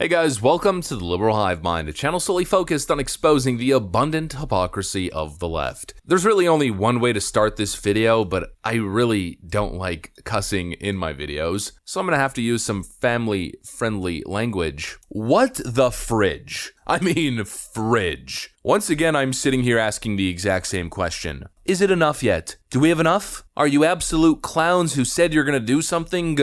Hey guys, welcome to the Liberal Hive Mind, a channel solely focused on exposing the abundant hypocrisy of the left. There's really only one way to start this video, but I really don't like cussing in my videos, so I'm gonna have to use some family-friendly language. What the fridge? I mean, fridge. Once again, I'm sitting here asking the exact same question. Is it enough yet? Do we have enough? Are you absolute clowns who said you're gonna do something?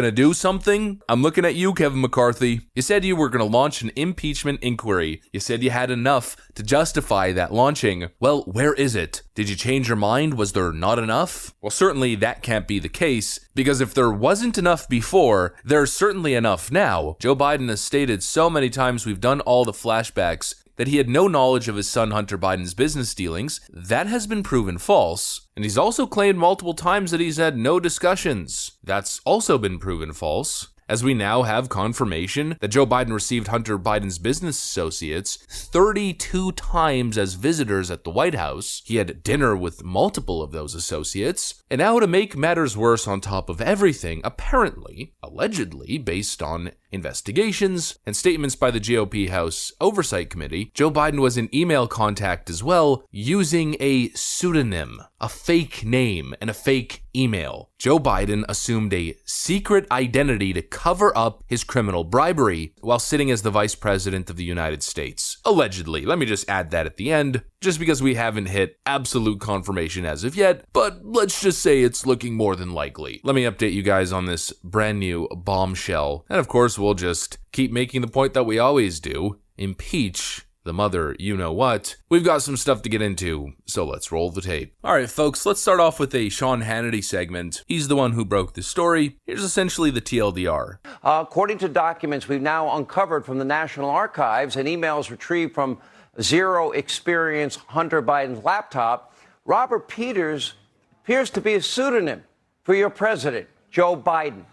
I'm looking at you, Kevin McCarthy. You said you were gonna launch an impeachment inquiry. You said you had enough to justify that launching. Well, where is it? Did you change your mind? Was there not enough? Well, certainly that can't be the case, because if there wasn't enough before, there's certainly enough now. Joe Biden has stated so many times we've done all the flashbacks that he had no knowledge of his son Hunter Biden's business dealings. That has been proven false. And he's also claimed multiple times that he's had no discussions. That's also been proven false, as we now have confirmation that Joe Biden received Hunter Biden's business associates 32 times as visitors at the White House. He had dinner with multiple of those associates. And now, to make matters worse on top of everything, apparently, allegedly, based on investigations and statements by the GOP House Oversight Committee, Joe Biden was in email contact as well, using a pseudonym, a fake name, and a fake email. Joe Biden assumed a secret identity to cover up his criminal bribery while sitting as the Vice President of the United States. Allegedly. Let me just add that at the end, just because we haven't hit absolute confirmation as of yet, but let's just say it's looking more than likely. Let me update you guys on this brand new bombshell. And of course, we'll just keep making the point that we always do. Impeach the mother you-know-what. We've got some stuff to get into, so let's roll the tape. Alright folks, let's start off with a Sean Hannity segment. He's the one who broke the story. Here's essentially the TLDR. According to documents we've now uncovered from the National Archives and emails retrieved from Zero Experience Hunter Biden's laptop, Robert Peters appears to be a pseudonym for your president, Joe Biden,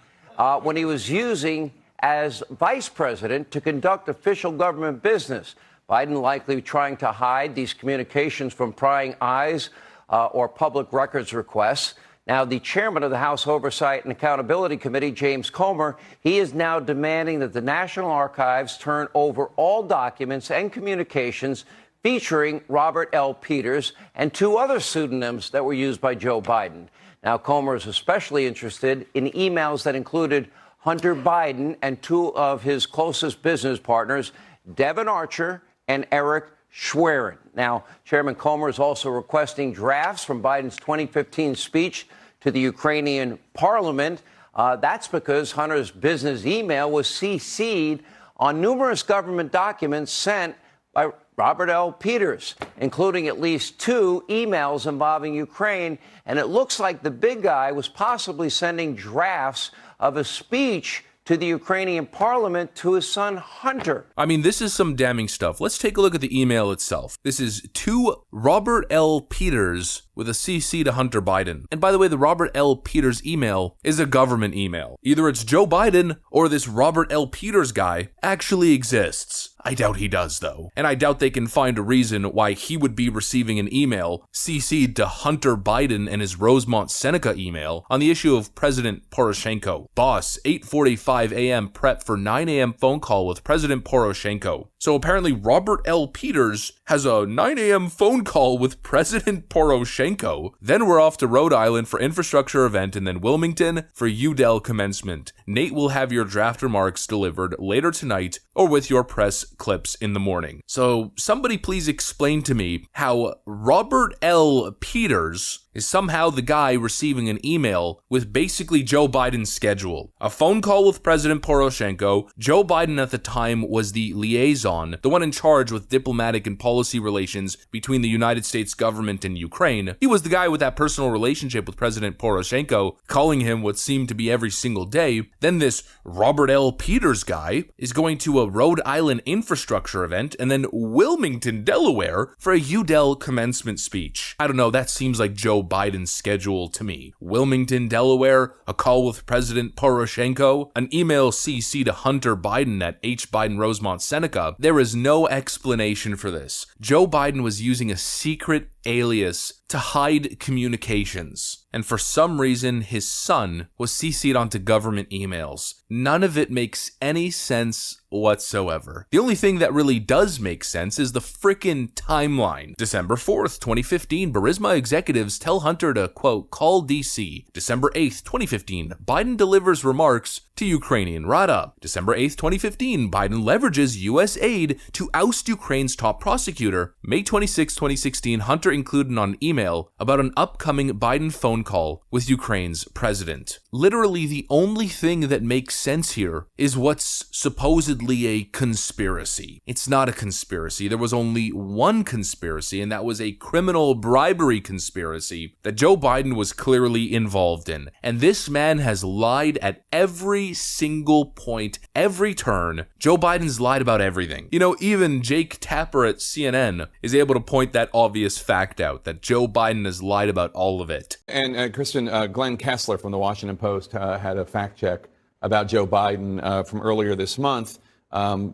when he was using as vice president to conduct official government business. Biden likely trying to hide these communications from prying eyes or public records requests. Now, the chairman of the House Oversight and Accountability Committee, James Comer, he is now demanding that the National Archives turn over all documents and communications featuring Robert L. Peters and two other pseudonyms that were used by Joe Biden. Now, Comer is especially interested in emails that included Hunter Biden and two of his closest business partners, Devon Archer and Eric Schwerin. Now, Chairman Comer is also requesting drafts from Biden's 2015 speech to the Ukrainian parliament. That's because Hunter's business email was CC'd on numerous government documents sent by Robert L. Peters, including at least two emails involving Ukraine. And it looks like the big guy was possibly sending drafts of a speech to the Ukrainian parliament to his son Hunter. I mean, this is some damning stuff. Let's take a look at the email itself. This is to Robert L. Peters with a CC to Hunter Biden. And by the way, the Robert L. Peters email is a government email. Either it's Joe Biden or this Robert L. Peters guy actually exists. I doubt he does, though. And I doubt they can find a reason why he would be receiving an email CC'd to Hunter Biden and his Rosemont Seneca email on the issue of President Poroshenko. Boss, 8:45 a.m. prep for 9 a.m. phone call with President Poroshenko. So apparently Robert L. Peters has a 9 a.m. phone call with President Poroshenko. Then we're off to Rhode Island for infrastructure event and then Wilmington for UDEL commencement. Nate will have your draft remarks delivered later tonight or with your press clips in the morning. So somebody please explain to me how Robert L. Peters is somehow the guy receiving an email with basically Joe Biden's schedule. A phone call with President Poroshenko. Joe Biden at the time was the liaison, the one in charge with diplomatic and policy relations between the United States government and Ukraine. He was the guy with that personal relationship with President Poroshenko, calling him what seemed to be every single day. Then this Robert L. Peters guy is going to a Rhode Island infrastructure event and then Wilmington, Delaware for a UDEL commencement speech. I don't know, that seems like Joe Biden's schedule to me. Wilmington, Delaware, a call with President Poroshenko, an email CC to Hunter Biden at H. Biden Rosemont Seneca. There is no explanation for this. Joe Biden was using a secret alias to hide communications. And for some reason, his son was CC'd onto government emails. None of it makes any sense whatsoever. The only thing that really does make sense is the frickin' timeline. December 4th, 2015, Burisma executives tell Hunter to, quote, call DC. December 8th, 2015, Biden delivers remarks to Ukrainian Rada. December 8th, 2015, Biden leverages U.S. aid to oust Ukraine's top prosecutor. May 26, 2016, Hunter included on email about an upcoming Biden phone call with Ukraine's president. Literally, the only thing that makes sense here is what's supposedly a conspiracy. It's not a conspiracy. There was only one conspiracy, and that was a criminal bribery conspiracy that Joe Biden was clearly involved in. And this man has lied at every single point, every turn. Joe Biden's lied about everything. You know, even Jake Tapper at CNN is able to point that obvious fact out, that Joe Biden has lied about all of it. And Kristen, Glenn Kessler from the Washington Post had a fact check about Joe Biden from earlier this month,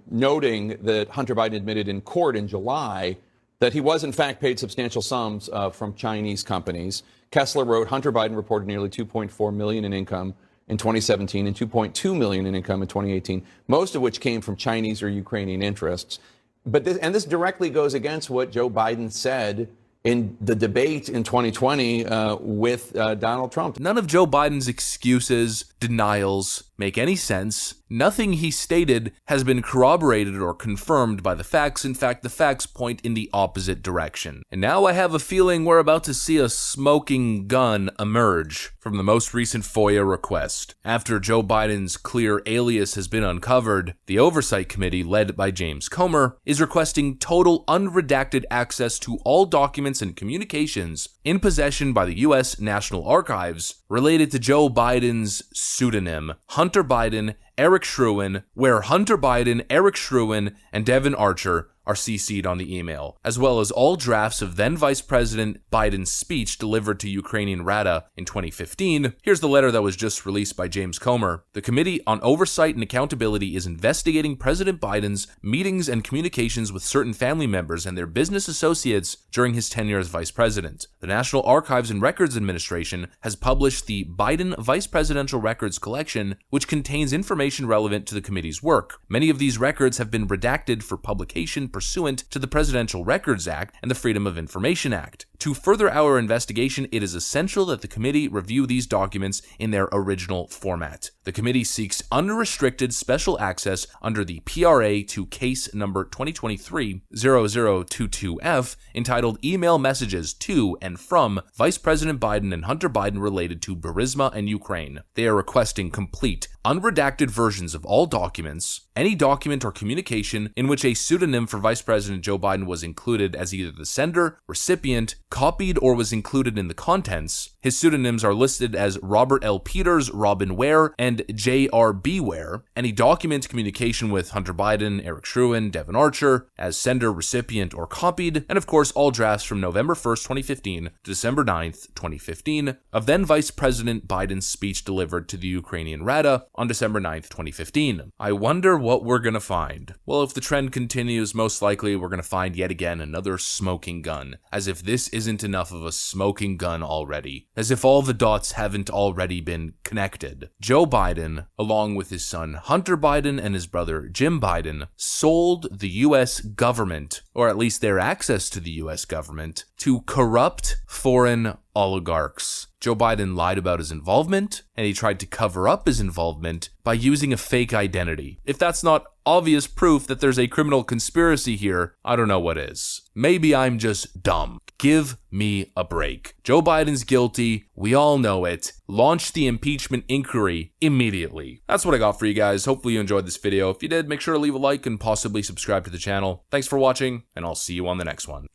noting that Hunter Biden admitted in court in July that he was in fact paid substantial sums from Chinese companies. Kessler wrote, Hunter Biden reported nearly $2.4 million in income in 2017 and $2.2 million in income in 2018, most of which came from Chinese or Ukrainian interests. But this directly goes against what Joe Biden said in the debate in 2020 with Donald Trump. None of Joe Biden's excuses, denials, make any sense. Nothing he stated has been corroborated or confirmed by the facts. In fact, the facts point in the opposite direction. And now I have a feeling we're about to see a smoking gun emerge from the most recent FOIA request. After Joe Biden's clear alias has been uncovered, the Oversight Committee, led by James Comer, is requesting total unredacted access to all documents and communications in possession by the U.S. National Archives related to Joe Biden's pseudonym, Hunter Biden, Eric Schrewen, where Hunter Biden, Eric Schrewen, and Devon Archer are CC'd on the email, as well as all drafts of then Vice President Biden's speech delivered to Ukrainian Rada in 2015. Here's the letter that was just released by James Comer. The Committee on Oversight and Accountability is investigating President Biden's meetings and communications with certain family members and their business associates during his tenure as Vice President. The National Archives and Records Administration has published the Biden Vice Presidential Records Collection, which contains information relevant to the committee's work. Many of these records have been redacted for publication pursuant to the Presidential Records Act and the Freedom of Information Act. To further our investigation, it is essential that the committee review these documents in their original format. The committee seeks unrestricted special access under the PRA to case number 2023-0022F, entitled Email Messages to and from Vice President Biden and Hunter Biden related to Burisma and Ukraine. They are requesting complete, unredacted versions of all documents, any document or communication in which a pseudonym for Vice President Joe Biden was included as either the sender, recipient, copied, or was included in the contents. His pseudonyms are listed as Robert L. Peters, Robin Ware, and J.R.B. Ware. Any document, communication with Hunter Biden, Eric Schrewen, Devon Archer, as sender, recipient, or copied, and of course all drafts from November 1st, 2015 to December 9th, 2015, of then Vice President Biden's speech delivered to the Ukrainian Rada on December 9th, 2015. I wonder what we're gonna find. Well, if the trend continues, most likely we're gonna find yet again another smoking gun, as if this isn't enough of a smoking gun already, as if all the dots haven't already been connected. Joe Biden, along with his son Hunter Biden and his brother Jim Biden, sold the U.S. government, or at least their access to the U.S. government, to corrupt foreign oligarchs. Joe Biden lied about his involvement, and he tried to cover up his involvement by using a fake identity. If that's not obvious proof that there's a criminal conspiracy here, I don't know what is. Maybe I'm just dumb. Give me a break. Joe Biden's guilty. We all know it. Launch the impeachment inquiry immediately. That's what I got for you guys. Hopefully you enjoyed this video. If you did, make sure to leave a like and possibly subscribe to the channel. Thanks for watching, and I'll see you on the next one.